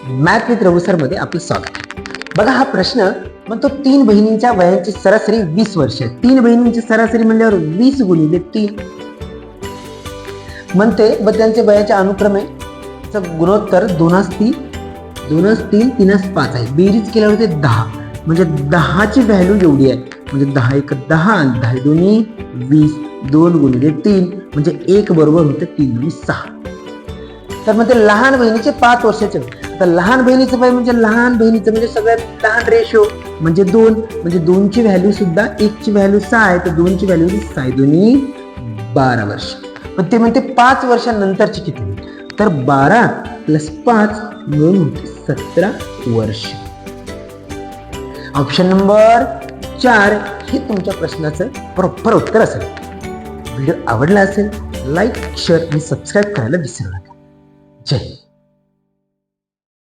Math with Raghu sir मध्ये आपलं स्वागत. बघा हा प्रश्न म्हणतो 3 बहिणींच्या वयाची सरासरी 20 वर्ष. 3 बहिणींची सरासरी म्हणल्यावर 20 गुणिले 3 म्हणते व त्यांचे वयाच्या अनुक्रमे गुणोत्तर 2:3 3:5 आहे. बेरीज केल्यावर ते 10 म्हणजे 10ची व्हॅल्यू एवढी आहे. म्हणजे 10 1 10 आणि 10 2 20 2 गुणिले 3 म्हणजे 1 बरोबर होते 3 2 6. तर मग ते लहान बहिणीचे 5 वर्षाचे. तर लहान बहिणीचं वय म्हणजे लहान बहिणीचं म्हणजे सगळ्यात लहान रेशो म्हणजे 2 म्हणजे 2 ची व्हॅल्यू सुद्धा 1 ची व्हॅल्यू 6 आहे. तर 2 ची व्हॅल्यू 6 2 12 वर्ष. पण ते म्हणते 5 वर्षांनंतरची किती होईल. तर 12 + 5 मिळून होते 17 वर्ष. ऑप्शन नंबर 4 हे तुमच्या प्रश्नाचं प्रॉपर उत्तर असेल. व्हिडिओ आवडला असेल लाईक शेअर आणि सबस्क्राईब करायला विसरू नका. जय हिंद.